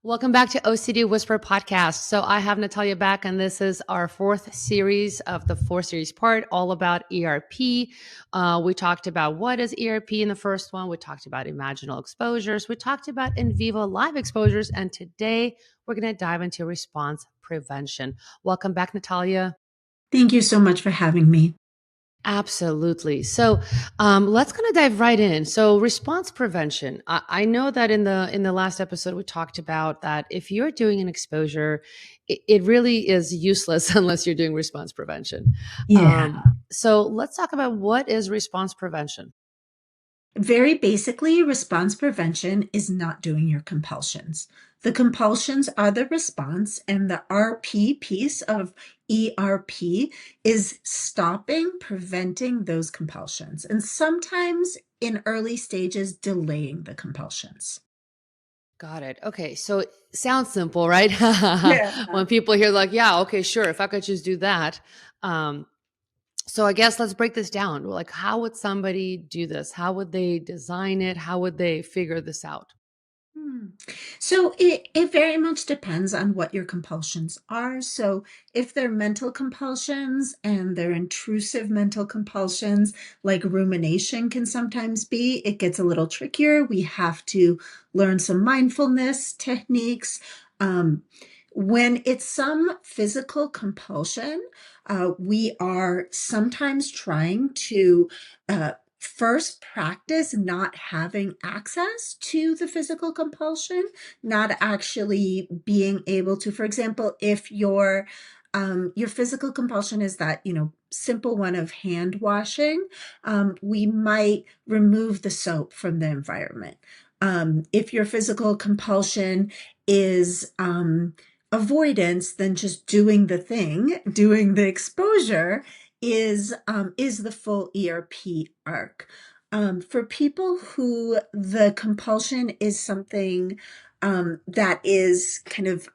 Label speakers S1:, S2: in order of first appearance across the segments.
S1: Welcome back to OCD Whisperer Podcast. So I have Natalia back, and this is our fourth series of the four-series part, all about ERP. We talked about what is ERP in the first one. We talked about imaginal exposures. We talked about in vivo live exposures. And today we're going to dive into response prevention. Welcome back, Natalia.
S2: Thank you so much for having me.
S1: Absolutely. So let's kind of dive right in. So response prevention. I know that in the last episode we talked about that if you're doing an exposure, it really is useless unless you're doing response prevention.
S2: Yeah.
S1: So let's talk about what is response prevention.
S2: Very basically, response prevention is not doing your compulsions. The compulsions are the response, and the RP piece of ERP is stopping, preventing those compulsions, and sometimes in early stages, delaying the compulsions.
S1: Got it. Okay. So it sounds simple, right?
S2: Yeah.
S1: When people hear like, yeah, okay, sure. If I could just do that. Um, So I guess let's break this down. Like, how would somebody do this? How would they design it? How would they figure this out?
S2: Hmm. So it very much depends on what your compulsions are. So if they're mental compulsions and they're intrusive mental compulsions, like rumination can sometimes be, it gets a little trickier. We have to learn some mindfulness techniques. Um, when it's some physical compulsion, we are sometimes trying to first practice not having access to the physical compulsion, not actually being able to, for example, if your physical compulsion is that, simple one of hand washing, we might remove the soap from the environment. If your physical compulsion is avoidance, then just doing the thing, doing the exposure is the full ERP arc. For people who the compulsion is something that is kind of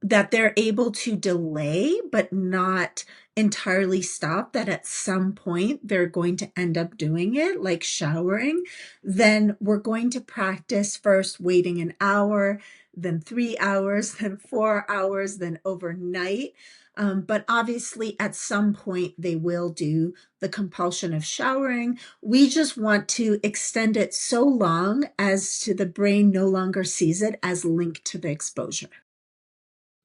S2: that they're able to delay but not entirely stop, that at some point they're going to end up doing it, like showering, then we're going to practice first waiting an hour, then 3 hours, then 4 hours, then overnight. But obviously, at some point, they will do the compulsion of showering. We just want to extend it so long as to the brain no longer sees it as linked to the exposure.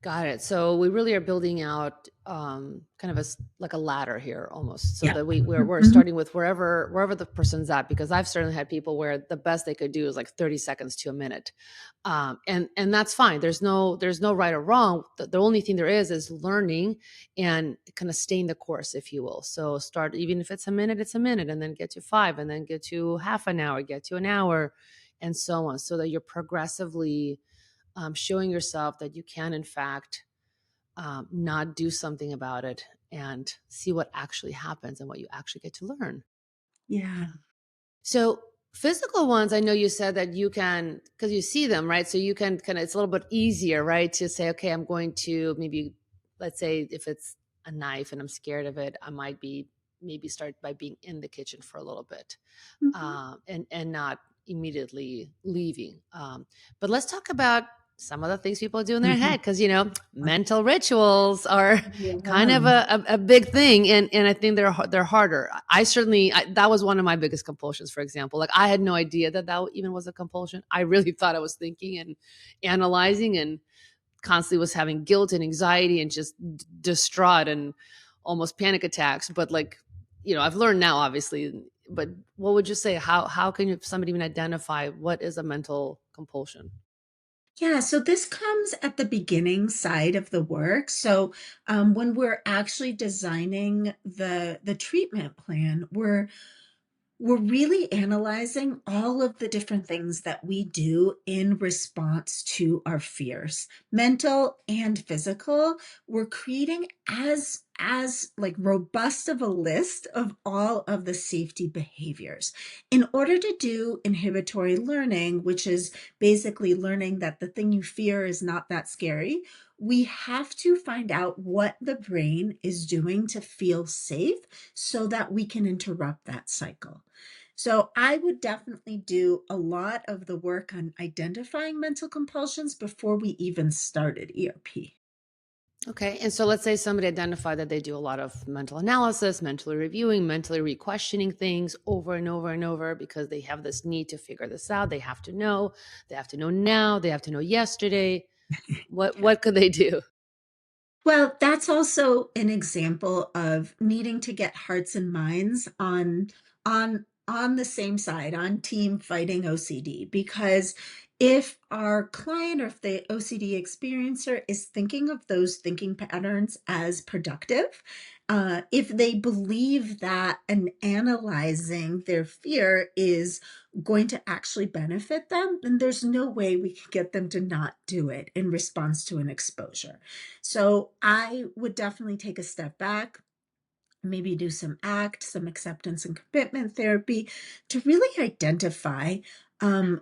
S1: Got it. So we really are building out kind of like a ladder here almost, so
S2: Yeah.
S1: that we're
S2: Mhm.
S1: starting with wherever the person's at. Because I've certainly had people where the best they could do is like 30 seconds to a minute, and that's fine. There's no right or wrong. The only thing there is learning and kind of staying the course, if you will. So start, even if it's a minute, and then get to 5, and then get to half an hour, get to an hour, and so on, so that you're progressively showing yourself that you can, in fact, not do something about it and see what actually happens and what you actually get to learn.
S2: Yeah.
S1: So, physical ones, I know you said that you can, because you see them, right? So, you can kind of, it's a little bit easier, right? To say, okay, I'm going to maybe, let's say if it's a knife and I'm scared of it, I might be maybe start by being in the kitchen for a little bit,
S2: Mhm.
S1: and not immediately leaving. But let's talk about some of the things people do in their
S2: Mhm.
S1: head, because mental rituals are kind of
S2: Yeah.
S1: a big thing, and I think they're harder. That was one of my biggest compulsions. For example, like I had no idea that even was a compulsion. I really thought I was thinking and analyzing, and constantly was having guilt and anxiety and just distraught and almost panic attacks. But like, I've learned now, obviously. But what would you say? How can somebody even identify what is a mental compulsion?
S2: Yeah, so this comes at the beginning side of the work. So when we're actually designing the treatment plan, we're really analyzing all of the different things that we do in response to our fears, mental and physical. We're creating as like robust of a list of all of the safety behaviors in order to do inhibitory learning, which is basically learning that the thing you fear is not that scary. We have to find out what the brain is doing to feel safe so that we can interrupt that cycle. So I would definitely do a lot of the work on identifying mental compulsions before we even started ERP.
S1: Okay. And so let's say somebody identified that they do a lot of mental analysis, mentally reviewing, mentally re-questioning things over and over and over because they have this need to figure this out. They have to know. They have to know now. They have to know yesterday. What could they do?
S2: Well, that's also an example of needing to get hearts and minds on the same side, on team fighting OCD. Because if our client or if the OCD experiencer is thinking of those thinking patterns as productive, if they believe that and analyzing their fear is going to actually benefit them, then there's no way we can get them to not do it in response to an exposure. So I would definitely take a step back, maybe do some ACT, some acceptance and commitment therapy to really identify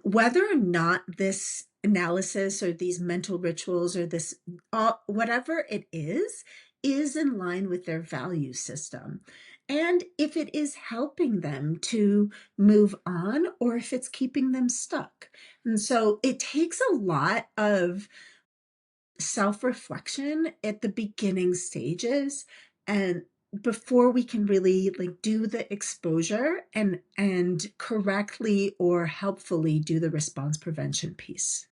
S2: whether or not this analysis or these mental rituals or this, whatever it is in line with their value system. And if it is helping them to move on or if it's keeping them stuck. And so it takes a lot of self-reflection at the beginning stages and before we can really like do the exposure and correctly or helpfully do the response prevention piece.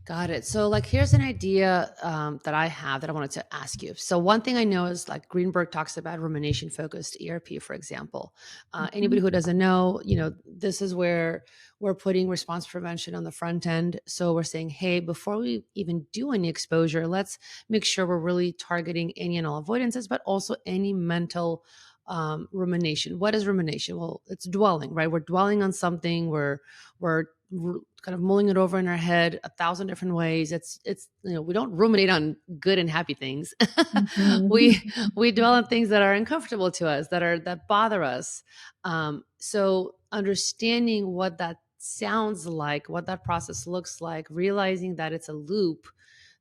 S1: Got it. So, like, here's an idea that I have that I wanted to ask you. So, one thing I know is like Greenberg talks about rumination-focused ERP, for example. Anybody
S2: Mhm.
S1: who doesn't know, this is where we're putting response prevention on the front end. So, we're saying, hey, before we even do any exposure, let's make sure we're really targeting any and all avoidances, but also any mental rumination. What is rumination? Well, it's dwelling, right? We're dwelling on something. We're kind of mulling it over in our head a thousand different ways. It's we don't ruminate on good and happy things. we
S2: Mhm.
S1: we dwell on things that are uncomfortable to us, that bother us. So understanding what that sounds like, what that process looks like, realizing that it's a loop,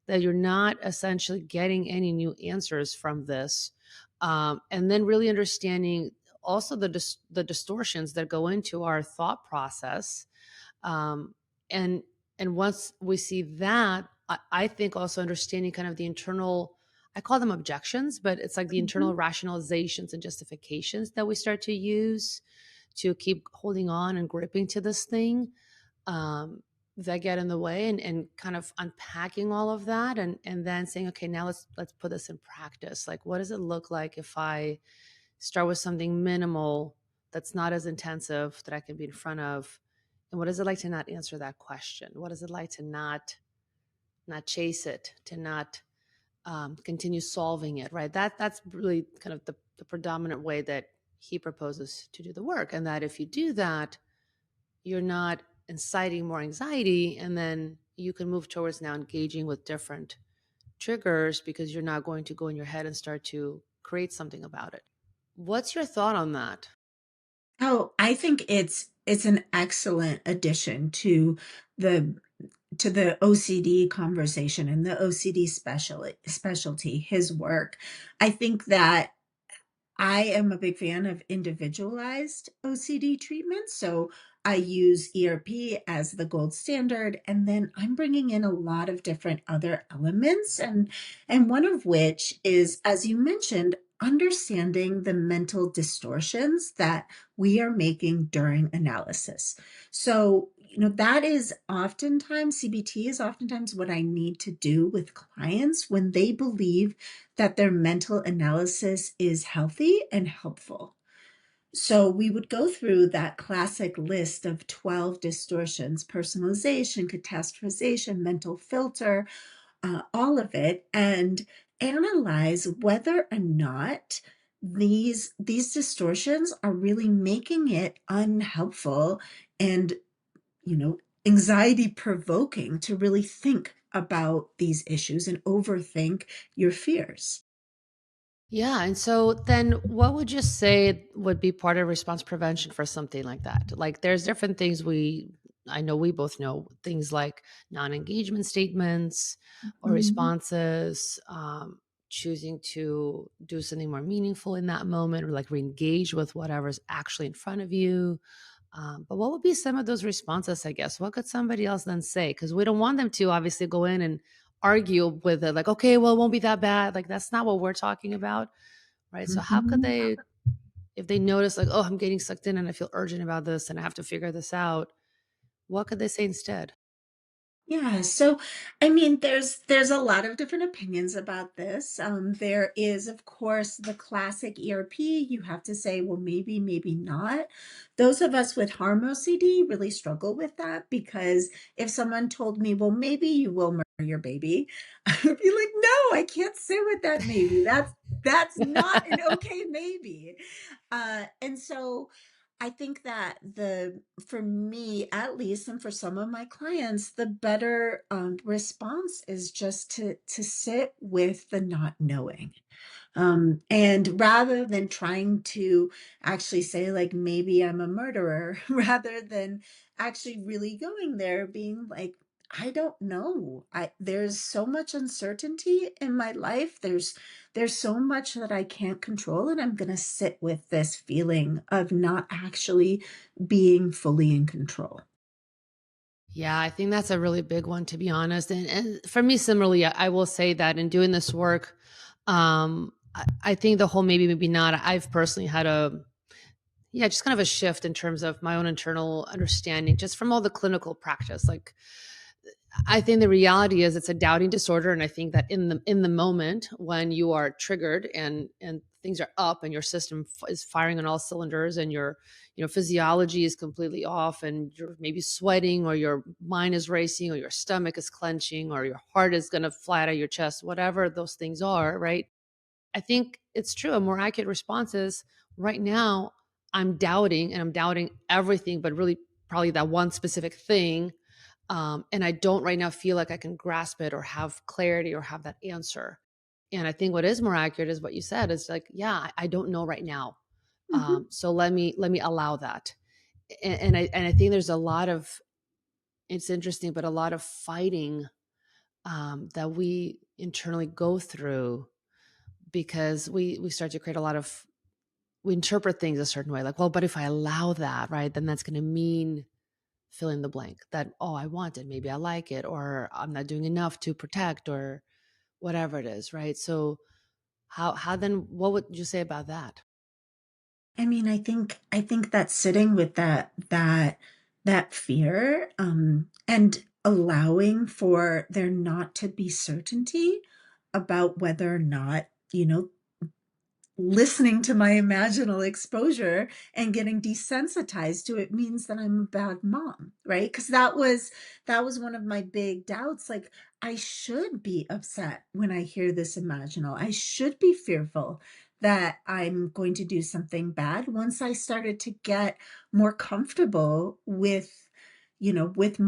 S1: that you're not essentially getting any new answers from this, and then really understanding also the distortions that go into our thought process, um, and once we see that, I think also understanding kind of the internal, I call them objections, but it's like the internal
S2: Mhm.
S1: rationalizations and justifications that we start to use to keep holding on and gripping to this thing, um, that get in the way, and kind of unpacking all of that, and then saying, okay, now let's put this in practice. Like, what does it look like if I start with something minimal that's not as intensive that I can be in front of? And what is it like to not answer that question? What is it like to not chase it, to not continue solving it? Right. That's really kind of the predominant way that he proposes to do the work. And that if you do that, you're not inciting more anxiety, and then you can move towards now engaging with different triggers because you're not going to go in your head and start to create something about it. What's your thought on that?
S2: Oh, I think it's an excellent addition the to the OCD conversation and the OCD specialty, his work. I think that I am a big fan of individualized OCD treatment. So I use ERP as the gold standard, and then I'm bringing in a lot of different other elements, and one of which is, as you mentioned, understanding the mental distortions that we are making during analysis. So, that is oftentimes CBT is oftentimes what I need to do with clients when they believe that their mental analysis is healthy and helpful. So we would go through that classic list of 12 distortions: personalization, catastrophization, mental filter, all of it, and analyze whether or not these distortions are really making it unhelpful and you know anxiety provoking to really think about these issues and overthink your fears.
S1: Yeah. And so then what would you say would be part of response prevention for something like that? Like, there's different things I know we both know, things like non engagement statements or
S2: Mhm.
S1: responses, choosing to do something more meaningful in that moment, or like re-engage with whatever's actually in front of you. But what would be some of those responses, I guess? What could somebody else then say? Because we don't want them to obviously go in and argue with it, like, okay, well, it won't be that bad. Like, that's not what we're talking about. Right. So, how could
S2: Mhm.
S1: they, if they notice, like, oh, I'm getting sucked in and I feel urgent about this and I have to figure this out, what could they say instead?
S2: Yeah, so I mean, there's a lot of different opinions about this. There is, of course, the classic ERP. You have to say, well, maybe, maybe not. Those of us with harm OCD really struggle with that because if someone told me, well, maybe you will murder your baby, I would be like, no, I can't sit with that maybe. That's not an okay maybe. And so I think that for me at least, and for some of my clients, the better response is just to sit with the not knowing. And rather than trying to actually say, like, maybe I'm a murderer, rather than actually really going there, being like, I don't know. There's so much uncertainty in my life. There's so much that I can't control, and I'm gonna sit with this feeling of not actually being fully in control.
S1: Yeah, I think that's a really big one, to be honest. And for me, similarly, I will say that in doing this work, I think the whole maybe, maybe not, I've personally had yeah, just kind of a shift in terms of my own internal understanding, just from all the clinical practice. Like, I think the reality is it's a doubting disorder, and I think that in the moment when you are triggered and things are up and your system is firing on all cylinders, and your physiology is completely off, and you're maybe sweating, or your mind is racing, or your stomach is clenching, or your heart is going to fly out of your chest, whatever those things are, right? I think it's true. A more accurate response is, right now I'm doubting, and I'm doubting everything, but really probably that one specific thing, and I don't right now feel like I can grasp it or have clarity or have that answer. And I think what is more accurate is what you said. Is like, yeah, I don't know right now.
S2: Mhm,
S1: So let me allow that. And I think there's a lot of, it's interesting, but a lot of fighting that we internally go through, because we start to create a lot of, we interpret things a certain way. Like, well, but if I allow that, right, then that's going to mean fill in the blank, that, oh, I want it, maybe I like it, or I'm not doing enough to protect, or whatever it is, right? So how then, what would you say about that?
S2: I mean, I think that sitting with that fear, and allowing for there not to be certainty about whether or not, listening to my imaginal exposure and getting desensitized to it means that I'm a bad mom, right? Because that was one of my big doubts. Like, I should be upset when I hear this imaginal. I should be fearful that I'm going to do something bad. Once I started to get more comfortable with, with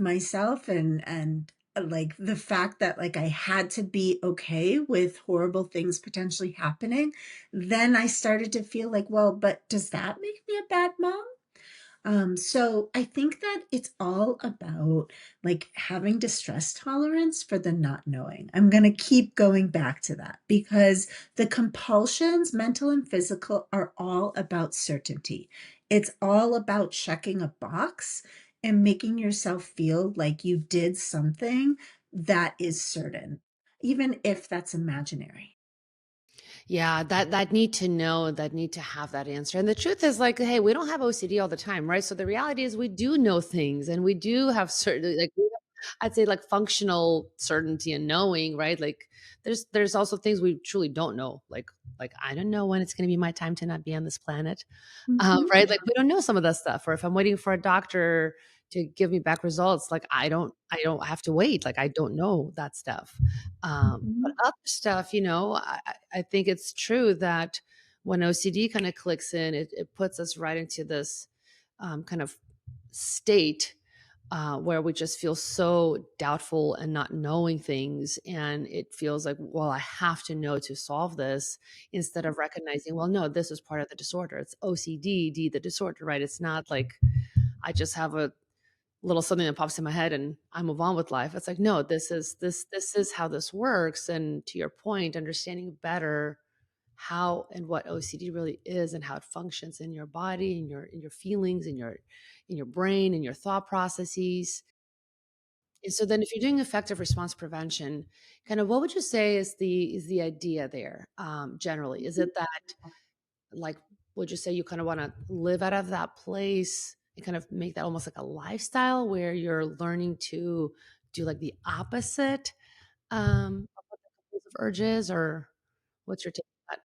S2: myself, and like the fact that, like, I had to be okay with horrible things potentially happening, then I started to feel like, well, but does that make me a bad mom? So I think that it's all about, like, having distress tolerance for the not knowing. I'm going to keep going back to that because the compulsions, mental and physical, are all about certainty. It's all about checking a box and making yourself feel like you did something that is certain, even if that's imaginary.
S1: Yeah, that need to know, that need to have that answer. And the truth is, like, hey, we don't have OCD all the time, right? So the reality is we do know things, and we do have certain, like, I'd say, like, functional certainty and knowing, right? Like, there's also things we truly don't know. Like I don't know when it's going to be my time to not be on this planet.
S2: Mhm.
S1: Right? Like, we don't know some of that stuff. Or if I'm waiting for a doctor to give me back results, like, I don't have to wait. Like, I don't know that stuff. But
S2: Mhm.
S1: other stuff, I think it's true that when OCD kind of clicks in, it puts us right into this kind of state where we just feel so doubtful and not knowing things. And it feels like, well, I have to know to solve this, instead of recognizing, well, no, this is part of the disorder. It's OCD, the disorder, right? It's not like I just have a little something that pops in my head and I move on with life. It's like, no, this is how this works. And to your point, understanding better how and what OCD really is and how it functions in your body, in your feelings, in your brain, in your thought processes. And so then if you're doing effective response prevention, kind of what would you say is the idea there, generally? Is it that, like, would you say you kind of want to live out of that place and kind of make that almost like a lifestyle where you're learning to do like the opposite of what the compulsive urge is, or what's your take on that?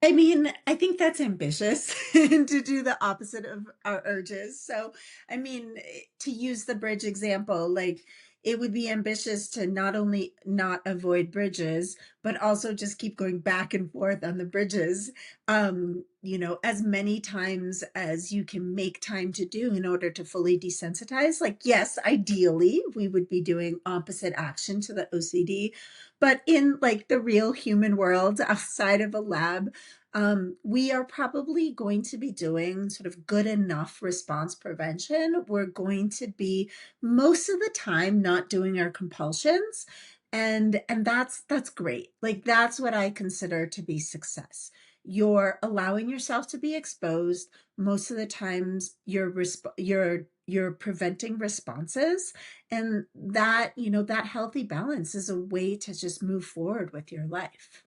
S2: I mean, I think that's ambitious to do the opposite of our urges. So, I mean, to use the bridge example, like it would be ambitious to not only not avoid bridges, but also just keep going back and forth on the bridges, as many times as you can make time to do in order to fully desensitize. Like, yes, ideally, we would be doing opposite action to the OCD, but in like the real human world outside of a lab, we are probably going to be doing sort of good enough response prevention. We're going to be most of the time not doing our compulsions. And that's great. Like that's what I consider to be success. You're allowing yourself to be exposed. Most of the times you're preventing responses, and that, that healthy balance is a way to just move forward with your life.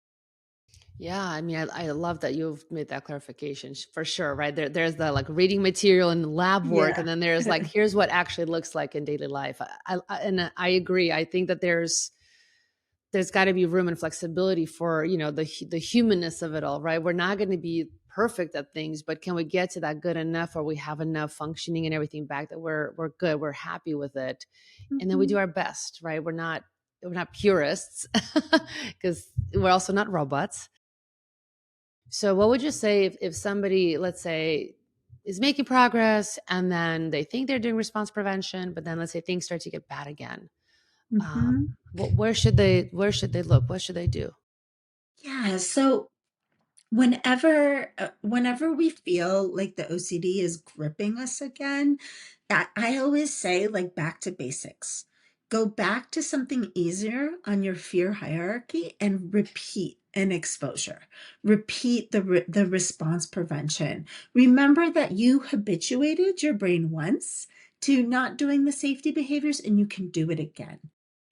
S1: Yeah, I mean, I love that you've made that clarification for sure, right? There's the like reading material and lab work, and
S2: Yeah.
S1: then there's like here's what actually looks like in daily life. And I agree. I think that there's got to be room and flexibility for the humanness of it all, right? We're not going to be perfect at things, but can we get to that good enough where we have enough functioning and everything back that we're good, we're happy with it, and then we do
S2: Mhm.
S1: our best, right? We're not purists because we're also not robots. So what would you say if somebody, let's say, is making progress and then they think they're doing response prevention, but then let's say things start to get bad again?
S2: Mhm.
S1: Where should they look? What should they do?
S2: Yeah, so whenever we feel like the OCD is gripping us again, I always say, like, back to basics. Go back to something easier on your fear hierarchy and repeat an exposure. Repeat the response prevention. Remember that you habituated your brain once to not doing the safety behaviors, and you can do it again.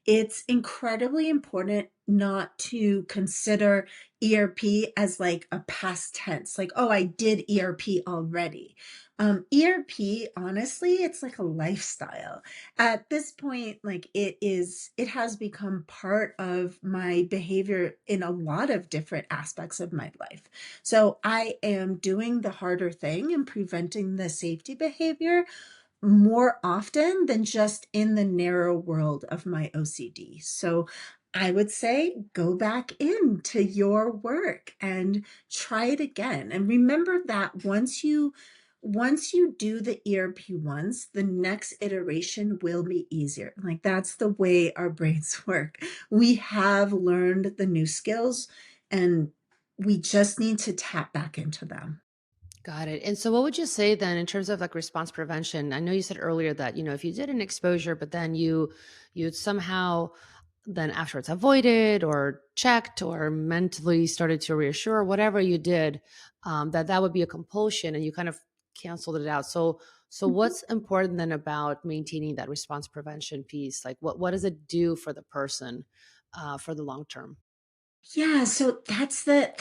S2: It's incredibly important not to consider ERP as like a past tense, like, oh, I did ERP already. ERP, honestly, it's like a lifestyle. At this point, like it has become part of my behavior in a lot of different aspects of my life. So I am doing the harder thing and preventing the safety behavior more often than just in the narrow world of my OCD. So I would say go back into your work and try it again. And remember that once you do the ERP once, the next iteration will be easier. Like that's the way our brains work. We have learned the new skills and we just need to tap back into them.
S1: Got it. And so what would you say then in terms of like response prevention? I know you said earlier that, if you did an exposure, but then you somehow then afterwards avoided or checked or mentally started to reassure, whatever you did, that would be a compulsion and you kind of canceled it out. So
S2: Mhm.
S1: what's important then about maintaining that response prevention piece? Like what does it do for the person for the long term?
S2: Yeah, so that's the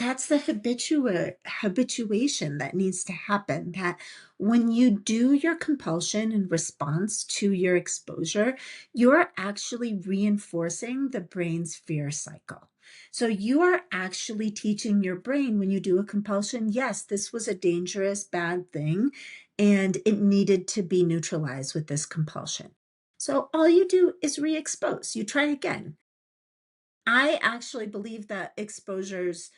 S2: habituation that needs to happen. That when you do your compulsion in response to your exposure, you're actually reinforcing the brain's fear cycle. So you are actually teaching your brain when you do a compulsion, yes, this was a dangerous, bad thing, and it needed to be neutralized with this compulsion. So all you do is re-expose. You try again. I actually believe that exposures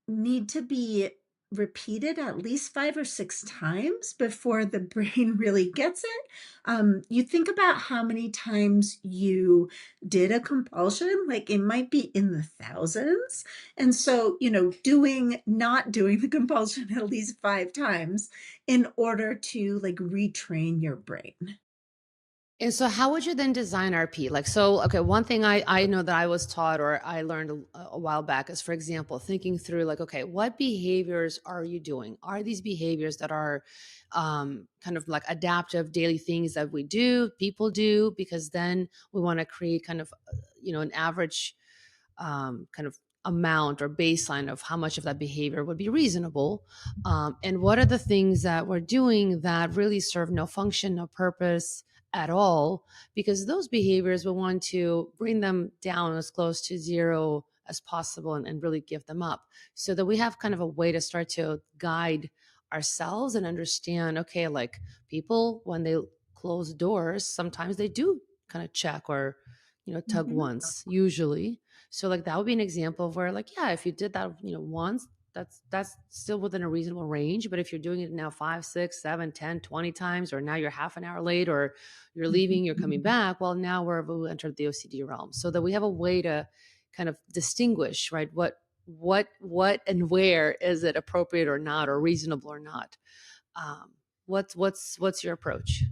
S2: need to be repeated at least 5 or 6 times before the brain really gets it. You think about how many times you did a compulsion, like it might be in the thousands. And so, not doing the compulsion at least 5 times in order to like retrain your brain.
S1: And so how would you then design RP? Like, so, okay, one thing I know that I was taught or I learned a while back is, for example, thinking through like, okay, what behaviors are you doing? Are these behaviors that are kind of like adaptive daily things that we do, people do? Because then we want to create kind of, an average kind of amount or baseline of how much of that behavior would be reasonable, and what are the things that we're doing that really serve no function, no purpose at all, because those behaviors we want to bring them down as close to zero as possible, and really give them up, so that we have kind of a way to start to guide ourselves and understand, okay, like people when they close doors, sometimes they do kind of check or tug
S2: Mhm.
S1: once usually. So like that would be an example of where, like, yeah, if you did that, once, that's still within a reasonable range. But if you're doing it now 5, 6, 7, 10, 20 times, or now you're half an hour late, or you're leaving, you're coming back, well, now we entered the OCD realm. So that we have a way to kind of distinguish, right? What and where is it appropriate or not, or reasonable or not? What's your approach?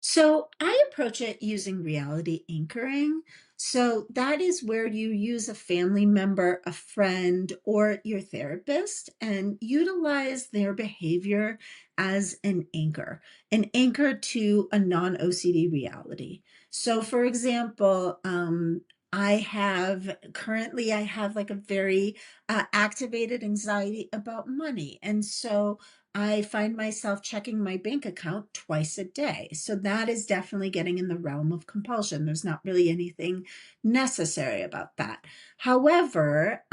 S2: So I approach it using reality anchoring. So that is where you use a family member, a friend, or your therapist and utilize their behavior as an anchor to a non OCD reality. So, for example, I have like a very activated anxiety about money. And so I find myself checking my bank account twice a day. So that is definitely getting in the realm of compulsion. There's not really anything necessary about that. However,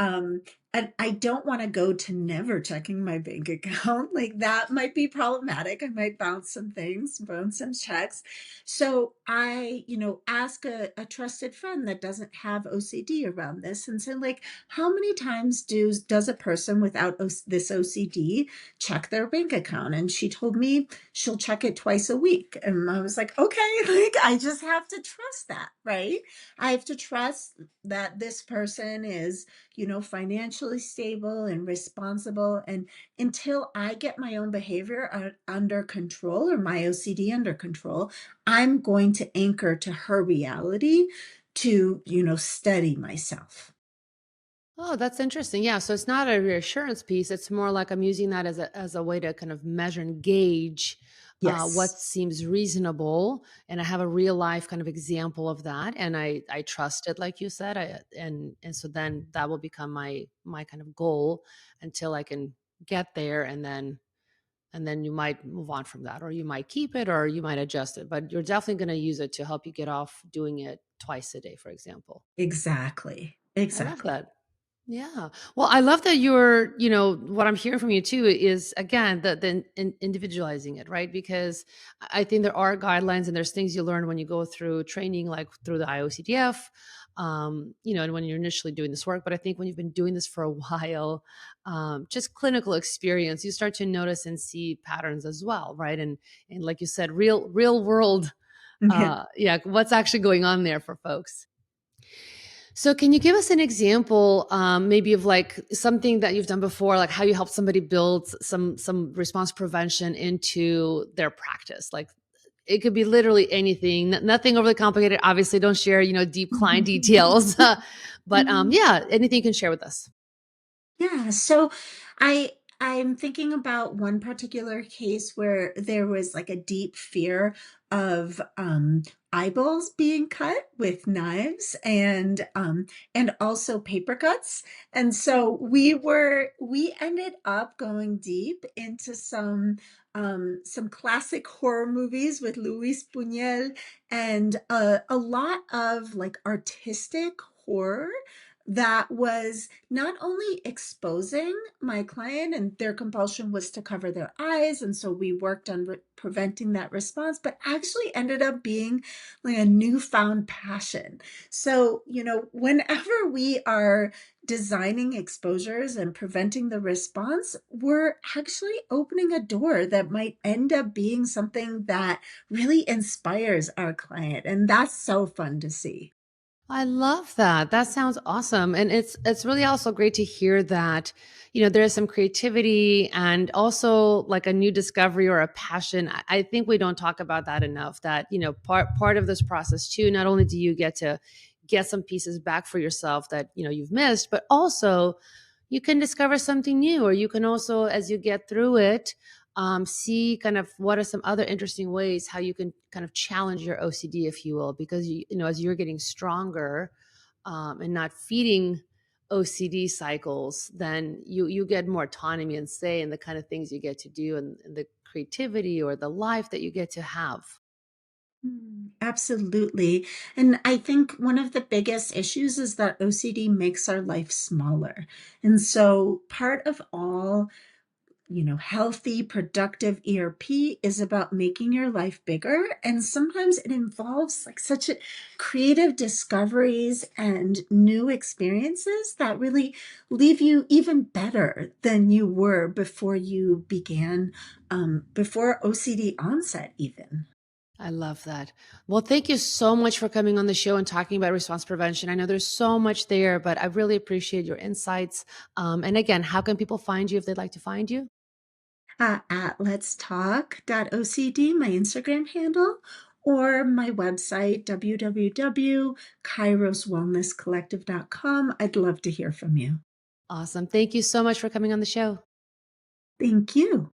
S2: I don't want to go to never checking my bank account. Like that might be problematic. I might bounce some things, bounce some checks. So I, ask a trusted friend that doesn't have OCD around this and say, like, how many times does a person without this OCD check their bank account? And she told me she'll check it twice a week. And I was like, okay, like I just have to trust that, right? I have to trust that this person is, financially stable and responsible. And until I get my own behavior under control or my OCD under control, I'm going to anchor to her reality to, steady myself.
S1: Oh, that's interesting. Yeah. So it's not a reassurance piece. It's more like I'm using that as a way to kind of measure and gauge
S2: Yes,
S1: what seems reasonable. And I have a real life kind of example of that. And I trust it, like you said. And so then that will become my kind of goal until I can get there. And then you might move on from that, or you might keep it, or you might adjust it. But you're definitely going to use it to help you get off doing it twice a day, for example.
S2: exactly.
S1: I love
S2: Exactly.
S1: that. Yeah. Well, I love that what I'm hearing from you too is, again, individualizing it, right? Because I think there are guidelines and there's things you learn when you go through training, like through the IOCDF, and when you're initially doing this work. But I think when you've been doing this for a while, just clinical experience, you start to notice and see patterns as well, right? And like you said, real world, yeah, what's actually going on there for folks. So, can you give us an example, maybe of like something that you've done before, like how you help somebody build some response prevention into their practice? Like it could be literally anything, nothing overly complicated. Obviously, don't share deep client details, but yeah, anything you can share with us.
S2: Yeah, so I'm thinking about one particular case where there was like a deep fear of eyeballs being cut with knives and also paper cuts. And so we ended up going deep into some classic horror movies with Luis Buñuel and a lot of like artistic horror that was not only exposing my client and their compulsion was to cover their eyes. And so we worked on preventing that response, but actually ended up being like a newfound passion. So, whenever we are designing exposures and preventing the response, we're actually opening a door that might end up being something that really inspires our client. And that's so fun to see.
S1: I love that. That sounds awesome. And it's really also great to hear that, there is some creativity and also like a new discovery or a passion. I think we don't talk about that enough, that, part of this process too, not only do you get to get some pieces back for yourself that, you've missed, but also you can discover something new, or you can also, as you get through it, see kind of what are some other interesting ways how you can kind of challenge your OCD, if you will, because as you're getting stronger, and not feeding OCD cycles, then you get more autonomy and say in the kind of things you get to do, and the creativity or the life that you get to have.
S2: Absolutely. And I think one of the biggest issues is that OCD makes our life smaller. And so part of all, healthy, productive ERP is about making your life bigger. And sometimes it involves like such creative discoveries and new experiences that really leave you even better than you were before you began, before OCD onset, even.
S1: I love that. Well, thank you so much for coming on the show and talking about response prevention. I know there's so much there, but I really appreciate your insights. And again, how can people find you if they'd like to find you?
S2: At let's talk.ocd, my Instagram handle, or my website, www.kairoswellnesscollective.com. I'd love to hear from you.
S1: Awesome. Thank you so much for coming on the show.
S2: Thank you.